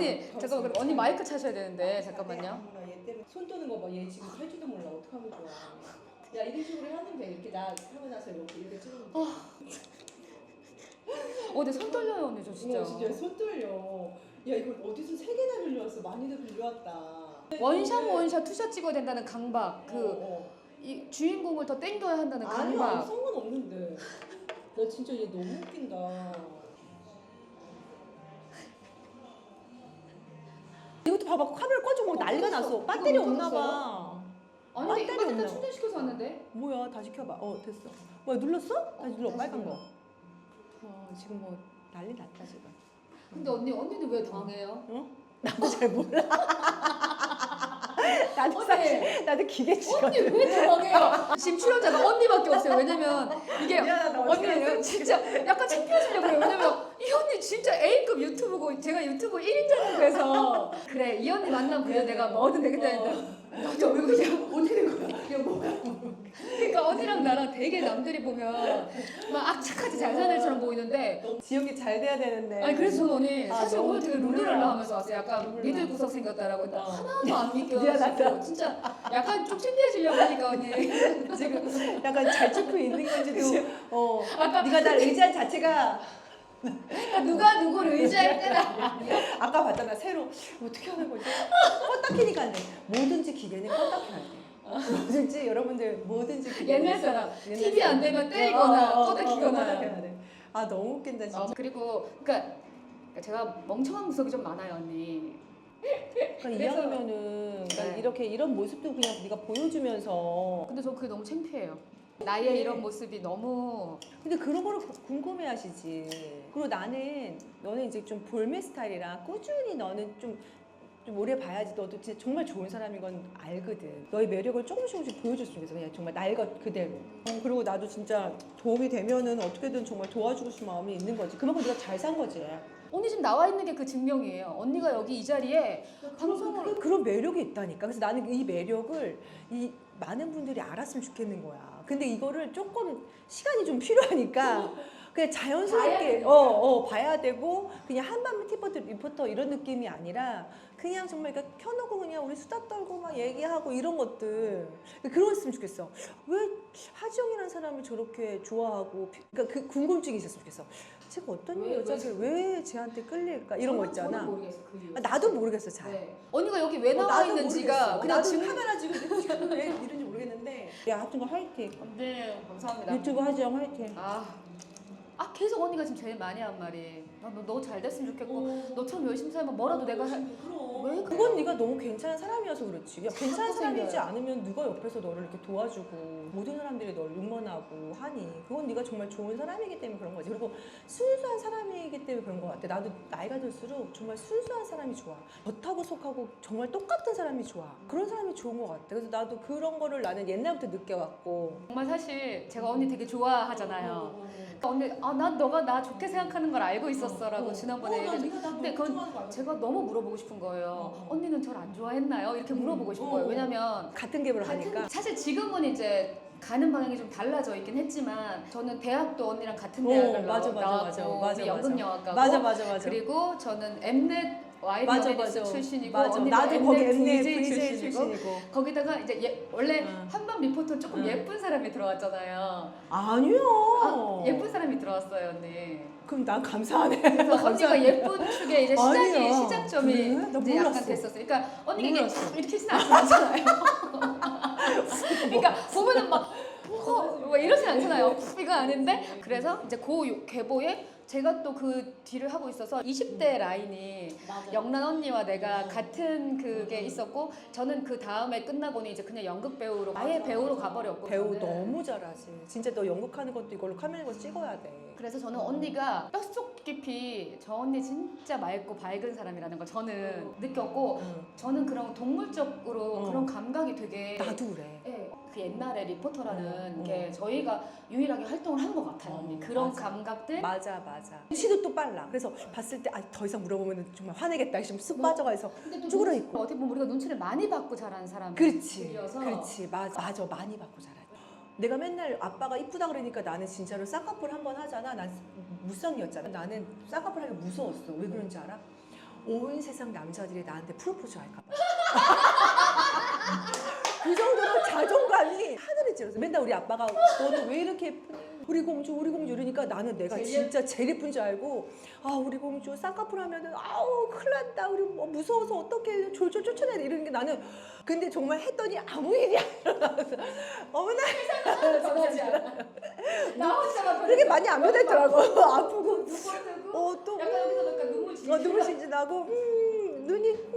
언니 잠깐만 그럼 언니 마이크 차셔야 되는데 잠깐만요. 얘 때문에 손 떠는 거 봐. 얘 지금 할지도 몰라. 어떡하면 좋아. 야 이런 식으로 하면 돼. 이렇게 나 하고 나서 이렇게 찍으면 돼. 근데 손 떨려요 언니 저 진짜. 진짜 손 떨려. 야 이걸 어디서 3개나 빌려왔어. 많이도 빌려왔다. 원샷 투샷 찍어야 된다는 강박. 이 주인공을 더 땡겨야 한다는 강박. 아니야 상관없는데. 나 진짜 얘 너무 웃긴다. 이것도 봐봐 카메라 꺼지고 난리가 났어. 배터리 없나 봐. 아니 배터리 이거 일단 없나? 충전시켜서 왔는데. 뭐야 다시 켜봐. 됐어. 뭐야 눌렀어? 다시 눌러. 빨간 거. 지금 뭐 난리 났다 지금. 근데 언니는 왜 당해요? 나도 잘 몰라. 나도 사실 나도 기계치거든. 언니 왜 당해요? 지금 출연자가 언니밖에 없어요. 왜냐면 이게 언니 진짜 약간 창피하시려고 그래요. 왜냐면 이 언니 진짜 A급 유튜브고 제가 유튜브 1인자라고 해서 그래 이 언니 만나면 그래 내가 뭐든 되겠다 했는데 나도 왜 그냥 언니는 거야? 이게 뭐야? 그러니까 언니랑 나랑 되게 남들이 보면 막 악착같이 잘 사는 애처럼 보이는데 지역이 잘 돼야 되는데. 아니 그래서 저는 언니 사실 너무 오늘 되게 눈물 룰루랄라 나. 하면서 왔어요. 약간 믿을 구석 생겼다라고 했다 하나도 안 미안하다. 믿겨가지고 진짜 약간 좀 창피해지려고 하니까 언니 지금 약간 잘 찍고 있는 건지도 아까 네가 날 의지한 자체가 그러니까 누가 누구를 의지할 때나 아까 봤잖아 새로 어떻게 하는 거지? 껐다 키니까 안 돼. 뭐든지 기계는 껐다 켜야 돼. 뭐든지 여러분들 뭐든지 기계는 옛날 사람 옛날 TV 안 사람. 되면 때리거나 껐다 껐다 키거나 켜야 돼. 아 너무 웃긴다 진짜. 그리고 그러니까 제가 멍청한 구석이 좀 많아요 언니. 그러니까 이왕이면은 네. 이렇게 이런 모습도 그냥 네가 보여주면서. 근데 저 그게 너무 창피해요. 나의 이런 모습이 너무 근데 그런 거를 궁금해하시지. 그리고 너는 이제 좀 볼메 스타일이라 꾸준히 너는 좀 오래 봐야지. 너도 진짜 정말 좋은 사람인 건 알거든. 너의 매력을 조금씩 보여줬으면 좋겠어. 그냥 정말 날 것 그대로. 그리고 나도 진짜 도움이 되면은 어떻게든 정말 도와주고 싶은 마음이 있는 거지. 그만큼 네가 잘 산 거지. 언니 지금 나와 있는 게 그 증명이에요. 언니가 여기 이 자리에 방송을 그런 매력이 있다니까. 그래서 나는 이 매력을 이 많은 분들이 알았으면 좋겠는 거야. 근데 이거를 조금 시간이 좀 필요하니까 그냥 자연스럽게 봐야 되고 그냥 한밤 리포터 이런 느낌이 아니라 그냥 정말 이렇게 켜놓고 그냥 우리 수다 떨고 막 얘기하고 이런 것들 그랬으면 좋겠어. 왜 하지영이라는 사람을 저렇게 좋아하고 그러니까 그 궁금증이 있었으면 좋겠어. 제가 어떤 여자를 왜 쟤한테 끌릴까 이런 거 있잖아. 저는 모르겠어 그 이유. 나도 모르겠어 잘. 네. 언니가 여기 왜 나와 나도 있는지가 모르겠어. 그냥 나도 지금 카메라 지금 왜 이런지 모르겠는데. 야 하여튼 화이팅. 네 감사합니다. 유튜브 하지영 화이팅. 계속 언니가 지금 제일 많이 한 말이 너 잘 됐으면 좋겠고 너처럼 열심히 살면 뭐라도 내가 왜 그건 네가 너무 괜찮은 사람이어서 그렇지. 야, 괜찮은 자꾸 사람이지 생겨요. 않으면 누가 옆에서 너를 이렇게 도와주고 모든 사람들이 널 응원하고 하니 그건 네가 정말 좋은 사람이기 때문에 그런 거지. 그리고 순수한 사람이기 때문에 그런 것 같아. 나도 나이가 들수록 정말 순수한 사람이 좋아. 겉하고 속하고 정말 똑같은 사람이 좋아. 그런 사람이 좋은 것 같아. 그래서 나도 그런 거를 나는 옛날부터 느껴왔고. 정말 사실 제가 언니 되게 좋아하잖아요. 그러니까 언니 난 너가 나 좋게 생각하는 걸 알고 있었어라고 지난번에 얘기했죠. 근데 그건 제가 너무 물어보고 싶은 거예요. 언니는 저를 안 좋아했나요? 이렇게 물어보고 싶은 거예요. 왜냐면 같은 갭을 하니까. 사실 지금은 이제 가는 방향이 좀 달라져 있긴 했지만 저는 대학도 언니랑 같은 대학을 나왔고 우리 연극영화과고 맞아. 그리고 저는 엠넷 YBS 출신이고 언니도 나도 거기 엠넷 엠넷 VJ 출신이고. 거기다가 이제 원래 한밤 리포터 조금 예쁜 사람이 들어왔잖아요. 아니요. 예쁜 사람이 들어왔어요 언니. 그럼 난 감사하네. 그래서 언니가 예쁜 축에 이제 아니야. 시작점이 그래? 나 이제 몰랐어. 약간 됐었어요. 그러니까 언니가 이게 몰랐어. 이렇게 시는 않잖아요. 그러니까 보면은 막 이러진 않잖아요. 이거 아닌데 그래서 이제 그 계보에 제가 또 그 뒤를 하고 있어서 20대 라인이 영란 언니와 내가 같은 그게 있었고 저는 그 다음에 끝나고는 이제 그냥 연극 배우로 아예 배우로 가버렸고 배우 저는. 너무 잘하지. 진짜 너 연극하는 것도 이걸로 카메라 걸고 찍어야 돼. 그래서 저는 언니가 뼛속 깊이 저 언니 진짜 맑고 밝은 사람이라는 걸 저는 느꼈고 저는 그런 동물적으로 그런 감각이 되게 나도 그래. 네, 그 옛날에 리포터라는 게 저희가 유일하게 활동을 한 것 같아요 언니. 그런 맞아. 감각들 맞아. 눈치도 또 빨라. 그래서 봤을 때 더 이상 물어보면 정말 화내겠다. 좀 쑥 빠져가서 쭈그러 있고. 어떻게 보면 우리가 눈치를 많이 받고 자란 그렇지. 사람들이어서 맞아. 많이 받고 자라. 내가 맨날 아빠가 이쁘다 그러니까 나는 진짜로 쌍꺼풀 한번 하잖아. 난 무쌍이었잖아. 나는 쌍꺼풀 하기 무서웠어. 왜 그런지 알아? 온 세상 남자들이 나한테 프로포즈 할까 봐. 그 정도로 자존감이 하늘을 찔렀어. 맨날 우리 아빠가 너는 왜 이렇게 예쁘니? 우리 공주 이러니까 나는 내가 진짜 제일 예쁜 줄 알고 아 우리 공주 쌍꺼풀 하면은 아우 큰일 난다 우리 무서워서 어떻게 졸졸 쫓아내야 돼 이러는 게 나는 근데 정말 했더니 아무 일이 안 일어나서 어머나 변하지 않아. 나 혼자만 그렇게 많이 안 변했더라고 아프고 누구한테고 또 약간 여기서 약간 눈물 지지. 눈물 신진하고 눈이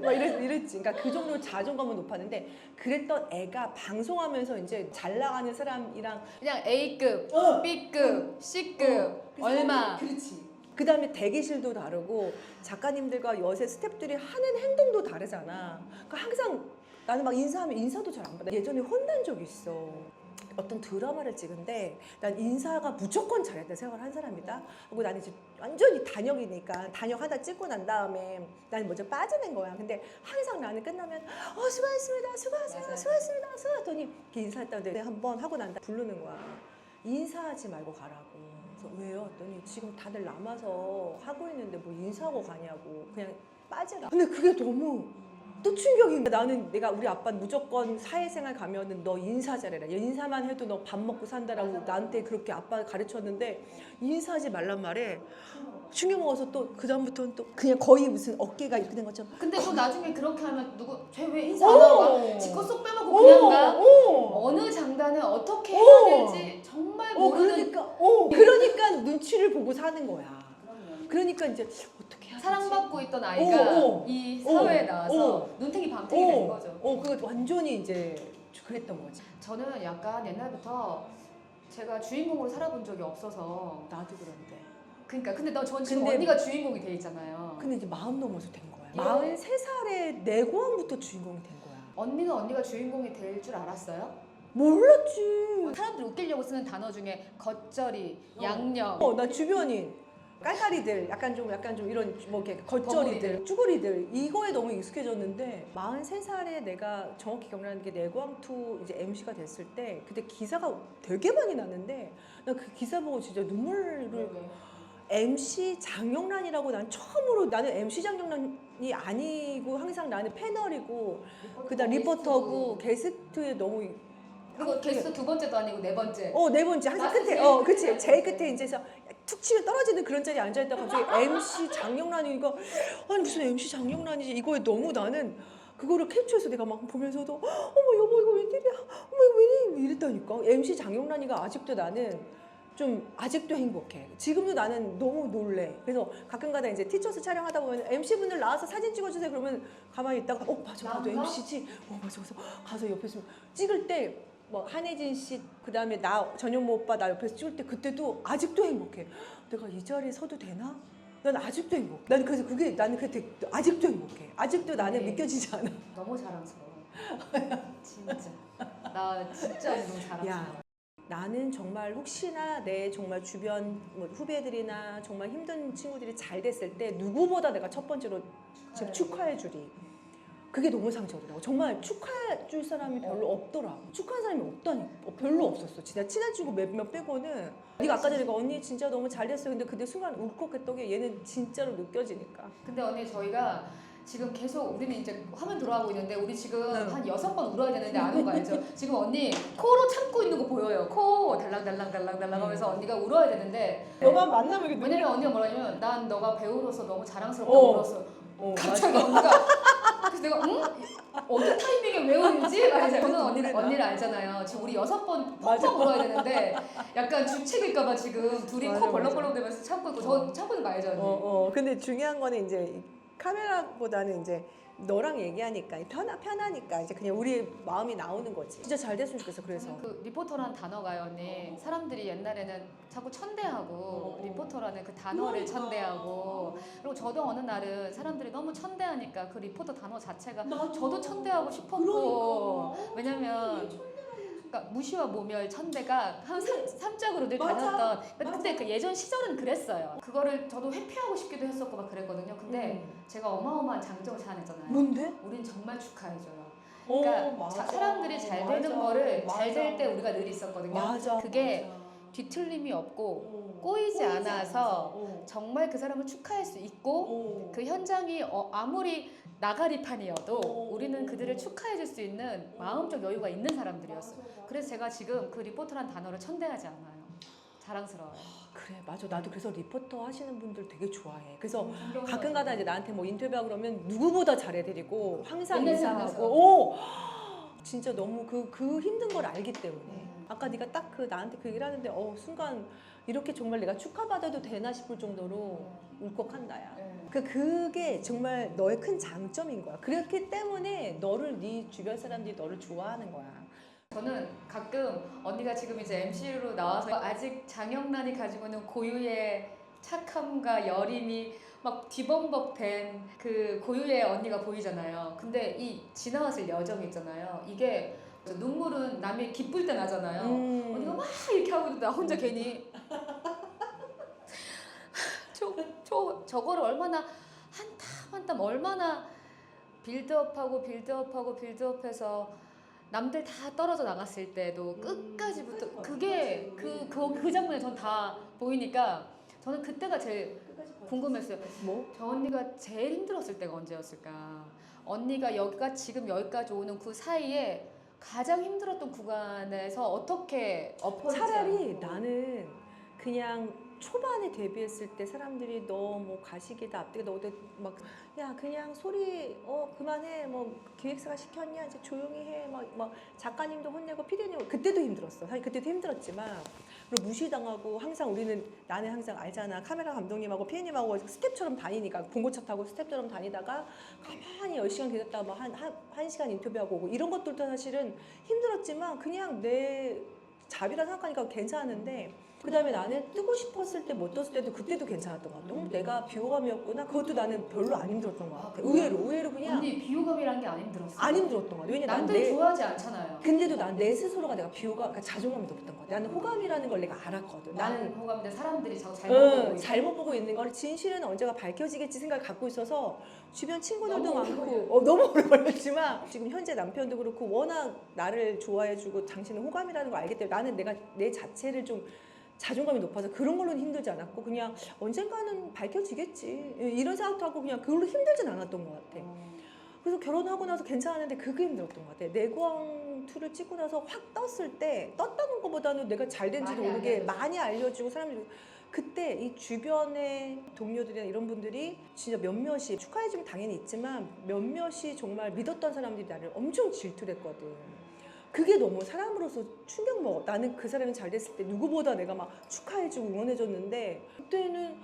막 이랬지. 그러니까 그 정도로 자존감은 높았는데 그랬던 애가 방송하면서 이제 잘 나가는 사람이랑 그냥 A급, B급, C급 얼마. 그렇지. 그 다음에 대기실도 다르고 작가님들과 여세 스태프들이 하는 행동도 다르잖아. 그러니까 항상 나는 막 인사하면 인사도 잘 안 받아. 예전에 혼난 적이 있어. 어떤 드라마를 찍은데 난 인사가 무조건 잘해야 돼 생각을 한 사람이다. 그리고 나는 이제 완전히 단역이니까 단역 하나 찍고 난 다음에 나는 먼저 빠지는 거야. 근데 항상 나는 끝나면 수고하셨습니다. 수고하세요. 맞아요. 수고하셨습니다. 수고하더니 이렇게 인사했다는데 한번 하고 난 다음에 부르는 거야. 인사하지 말고 가라고. 그래서 왜요? 했더니 지금 다들 남아서 하고 있는데 뭐 인사하고 가냐고. 그냥 빠지라. 근데 그게 너무 또 충격인 거야. 나는 내가 우리 아빠는 무조건 사회생활 가면은 너 인사 잘해라. 인사만 해도 너 밥 먹고 산다라고 맞아. 나한테 그렇게 아빠가 가르쳤는데 인사하지 말란 말에 충격 먹어서 또 그 다음부터는 또 그냥 거의 무슨 어깨가 이렇게 된 것처럼. 근데 또 나중에 그렇게 하면 누구 쟤 왜 인사 안 하고 가? 지껏 쏙 빼먹고 그냥 가? 어느 장단을 어떻게 해야 될지 정말 모르는. 그러니까 눈치를 보고 사는 거야. 그러니까 이제 어떻게 해야 되지? 사랑받고 있던 아이가 이 사회에 나와서 눈탱이 밤탱이 된 거죠. 그거 완전히 이제 그랬던 거지. 저는 약간 옛날부터 제가 주인공으로 살아본 적이 없어서. 나도 그런데. 그러니까 근데 전 지금 근데- 언니가 주인공이 돼 있잖아요. 근데 이제 마음 넘어서 된 거야. 예. 43살에 내고함부터 주인공이 된 거야. 언니는 언니가 주인공이 될 줄 알았어요? 몰랐지. 사람들 웃기려고 쓰는 단어 중에 겉절이, 양념. 나 주변인 깔깔이들 약간 좀 이런 뭐 이렇게 겉절이들, 쭈구리들 이거에 너무 익숙해졌는데 43살에 내가 정확히 기억나는 게 내고함2 이제 MC가 됐을 때 그때 기사가 되게 많이 났는데 나 그 기사 보고 진짜 눈물을 MC 장영란이라고 난 처음으로 나는 MC 장영란이 아니고 항상 나는 패널이고 그다음 리포터고 게스트에 너무 그리고 게스트 두 번째도 아니고 네 번째. 네 번째 항상 라스트 끝에 제일 그치 제일 끝에 이제서 툭 치고 떨어지는 그런 자리에 앉아있다가 갑자기 MC 장영란이니까 아니 무슨 MC 장영란이지 이거에 너무 나는 그거를 캡처해서 내가 막 보면서도 어머 여보 이거 웬일이야 어머 이거 웬일이야 이랬다니까 MC 장영란이가 아직도 나는 좀 아직도 행복해. 지금도 나는 너무 놀래. 그래서 가끔가다 이제 티처스 촬영하다 보면 MC분들 나와서 사진 찍어주세요 그러면 가만히 있다가 맞아 나도 나인가? MC지 맞아 그래서 가서 옆에서 찍을 때 뭐 한혜진 씨 그다음에 나 전현무 오빠 나 옆에서 찍을 때 그때도 아직도 행복해. 내가 이 자리에 서도 되나? 난 아직도 행복해. 나는 그래서 나는 그때 아직도 행복해. 아직도 나는 네. 믿겨지지 않아. 너무 자랑스러워. 진짜. 나 진짜 너무 자랑스러워. 야. 나는 정말 혹시나 내 정말 주변 뭐 후배들이나 정말 힘든 친구들이 잘 됐을 때 누구보다 내가 첫 번째로 지금 축하해 주리. 그게 너무 상처더라고. 정말 축하해 줄 사람이 별로 없더라. 축하한 사람이 없다니. 별로 없었어. 진짜 친한 친구 몇몇 빼고는. 네가 아까 전에 언니 진짜 너무 잘 됐어요. 근데 그때 순간 울컥했던 게 얘는 진짜로 느껴지니까. 근데 언니 저희가 지금 계속 우리는 이제 화면 돌아가고 있는데 우리 지금 응. 한 6번 울어야 되는데 안 온 거 알죠? 지금 언니 코로 참고 있는 거 보여요. 코 달랑달랑 하면서 언니가 울어야 되는데 너만 만나면 이게 왜냐면 언니가 뭐라 하냐면 난 너가 배우로서 너무 자랑스럽다고 울었어. 갑자기 맞아. 언니가 그래서 내가 어느 타이밍에 왜 울지? 맞아. 저는 언니를 그래, 알잖아요. 지금 우리 6번 맞아. 펑펑 울어야 되는데 약간 주책일까봐 지금 둘이 맞아, 코 맞아. 벌렁벌렁 대면서 참고 있고 저 참고 있는 거 알죠 언니? 근데 중요한 거는 이제 카메라보다는 이제 너랑 얘기하니까 편하니까 이제 그냥 우리 마음이 나오는 거지. 진짜 잘 됐으면 좋겠어. 그래서 그 리포터라는 단어가요 언니 사람들이 옛날에는 자꾸 천대하고 리포터라는 그 단어를 천대하고 그리고 저도 어느 날은 사람들이 너무 천대하니까 그 리포터 단어 자체가 저도 천대하고 싶었고 왜냐면 그러니까 무시와 모멸 천대가 한 삼짝으로 늘 다녔던 그때 그 예전 시절은 그랬어요. 그거를 저도 회피하고 싶기도 했었고 막 그랬거든요. 근데 제가 어마어마한 장점을 자아냈잖아요. 뭔데? 우린 정말 축하해줘요. 그러니까 맞아. 사람들이 잘 되는 맞아. 거를 맞아. 잘 될 때 우리가 늘 있었거든요. 맞아. 그게 뒤틀림이 없고 어. 꼬이지 않아서 어. 정말 그 사람을 축하할 수 있고 어. 그 현장이 아무리 나가리판이어도 어. 우리는 그들을 축하해 줄 수 있는 마음적 여유가 있는 사람들이었어요. 맞아. 그래서 제가 지금 그 리포터란 단어를 천대하지 않아요. 자랑스러워요. 그래 맞아 나도 그래서 리포터 하시는 분들 되게 좋아해. 그래서 존경해요. 가끔가다 이제 나한테 뭐 인터뷰하고 그러면 누구보다 잘해드리고 항상 옛날 인사하고 생각나서. 오 진짜 너무 그 힘든 걸 알기 때문에 아까 네가 딱 그 나한테 그 얘기를 하는데 순간 이렇게 정말 내가 축하받아도 되나 싶을 정도로 울컥한다야. 네. 그게 정말 너의 큰 장점인 거야. 그렇기 때문에 네 주변 사람들이 너를 좋아하는 거야. 저는 가끔 언니가 지금 이제 MC로 나와서 아직 장영란이 가지고 있는 고유의 착함과 여림이 막 뒤범벅된 그 고유의 언니가 보이잖아요. 근데 이 지나왔을 여정이 있잖아요. 이게 눈물은 남이 기쁠 때 나잖아요. 언니가 막 이렇게 하고 있는데 나 혼자 괜히 저거를 얼마나 한 땀 한 땀 얼마나 빌드업해서 남들 다 떨어져 나갔을 때도 끝까지부터 그게 그 장면에 전 다 보이니까 저는 그때가 제일 궁금했어요. 뭐? 저 언니가 제일 힘들었을 때가 언제였을까? 언니가 지금 여기까지 오는 그 사이에 가장 힘들었던 구간에서 어떻게 차라리 나는 그냥 초반에 데뷔했을 때 사람들이 너 뭐 가식이다 앞뒤가 너 막 야 그냥 소리 그만해 뭐 기획사가 시켰냐 이제 조용히 해 막 작가님도 혼내고 PD님 그때도 힘들었어. 사실 그때도 힘들었지만 그리고 무시당하고 항상 나는 항상 알잖아 카메라 감독님하고 PD님하고 스텝처럼 다니니까 봉고차 타고 스텝처럼 다니다가 가만히 10시간 기다렸다가 뭐 한 시간 인터뷰하고 오고 이런 것들도 사실은 힘들었지만 그냥 내 잡이라 생각하니까 괜찮았는데 그 다음에 나는 뜨고 싶었을 때 못 떴을 때도 그때도 괜찮았던 것 같아. 내가 비호감이었구나. 그것도 나는 별로 안 힘들었던 것 같아. 의외로 그냥 언니 비호감이란 게 안 힘들었어요? 안 힘들었던 것 같아. 왜냐면 남들이 좋아하지 않잖아요. 근데도 난 내 스스로가 내가 그러니까 자존감이 높았던 것 같아. 나는 호감이라는 걸 내가 알았거든. 나는 호감인데 사람들이 자꾸 잘못 보고 잘못 보고 있는 걸 진실은 언제가 밝혀지겠지 생각을 갖고 있어서 주변 친구들도 너무 많고 너무 오래 걸렸지만 지금 현재 남편도 그렇고 워낙 나를 좋아해주고 당신은 호감이라는 걸 알기 때문에 나는 내가 내 자체를 좀 자존감이 높아서 그런 걸로는 힘들지 않았고 그냥 언젠가는 밝혀지겠지 이런 생각도 하고 그냥 그걸로 힘들진 않았던 것 같아. 그래서 결혼하고 나서 괜찮았는데 그게 힘들었던 것 같아. 내광 2를 찍고 나서 확 떴다는 것보다는 내가 잘 된지도 모르게 많이 알려주고 사람들이 그때 이 주변의 동료들이나 이런 분들이 진짜 몇몇이 축하해주면 당연히 있지만 몇몇이 정말 믿었던 사람들이 나를 엄청 질투를 했거든. 그게 너무 사람으로서 충격 먹어. 나는 그 사람이 잘 됐을 때 누구보다 내가 막 축하해주고 응원해줬는데 그때는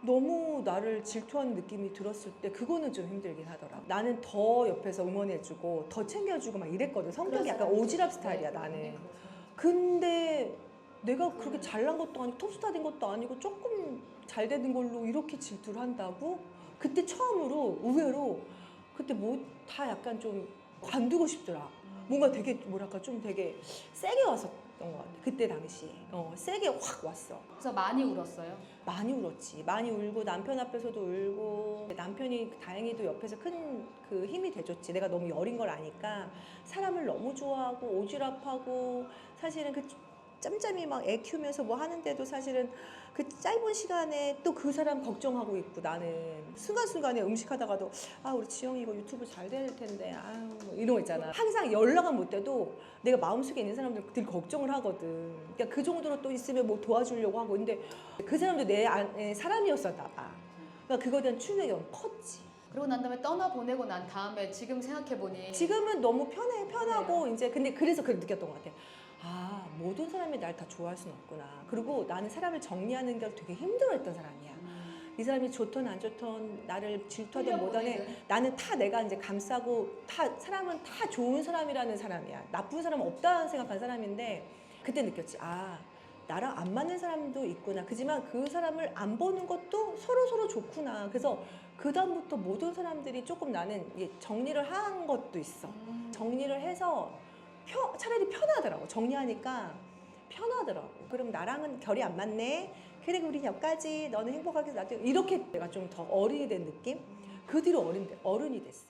너무 나를 질투하는 느낌이 들었을 때 그거는 좀 힘들긴 하더라. 나는 더 옆에서 응원해주고 더 챙겨주고 막 이랬거든. 성격이 약간 오지랖 스타일이야 나는. 근데 내가 그렇게 잘난 것도 아니고 톱스타 된 것도 아니고 조금 잘 되는 걸로 이렇게 질투를 한다고? 그때 처음으로 의외로 그때 뭐 다 약간 좀 관두고 싶더라. 뭔가 되게 뭐랄까 좀 되게 세게 왔었던 것 같아. 그때 당시에 세게 확 왔어. 그래서 많이 울었어요. 많이 울었지. 많이 울고 남편 앞에서도 울고 남편이 다행히도 옆에서 큰 그 힘이 돼줬지. 내가 너무 여린 걸 아니까 사람을 너무 좋아하고 오지랖하고 사실은 그 짬짬이 막 애 키우면서 뭐 하는데도 사실은 그 짧은 시간에 또 그 사람 걱정하고 있고 나는 순간순간에 음식하다가도 우리 지영이 이거 유튜브 잘 될 텐데 뭐 이런 거 있잖아. 항상 연락은 못 돼도 내가 마음속에 있는 사람들 걱정을 하거든. 그러니까 그 정도로 또 있으면 뭐 도와주려고 하고 근데 그 사람도 내 안에 사람이었었나 봐. 그러니까 그거에 대한 충격이 너무 컸지. 그러고 난 다음에 떠나보내고 난 다음에 지금 생각해보니 지금은 너무 편하고 이제 근데 그래서 그걸 느꼈던 것 같아. 모든 사람이 날 다 좋아할 수는 없구나. 그리고 나는 사람을 정리하는 걸 되게 힘들어했던 사람이야. 이 사람이 좋든 안 좋든 나를 질투하든 뭐든 나는 다 내가 이제 감싸고 사람은 다 좋은 사람이라는 사람이야. 나쁜 사람은 없다는 생각한 사람인데 그때 느꼈지. 나랑 안 맞는 사람도 있구나. 그지만 그 사람을 안 보는 것도 서로 좋구나. 그래서 그 다음부터 모든 사람들이 조금 나는 정리를 한 것도 있어. 정리를 해서 차라리 편하더라고. 정리하니까 편하더라고. 그럼 나랑은 결이 안 맞네. 그래 우리 여기까지 너는 행복하게 나도 이렇게 내가 좀 더 어른이 된 느낌? 그 뒤로 어른이 됐어.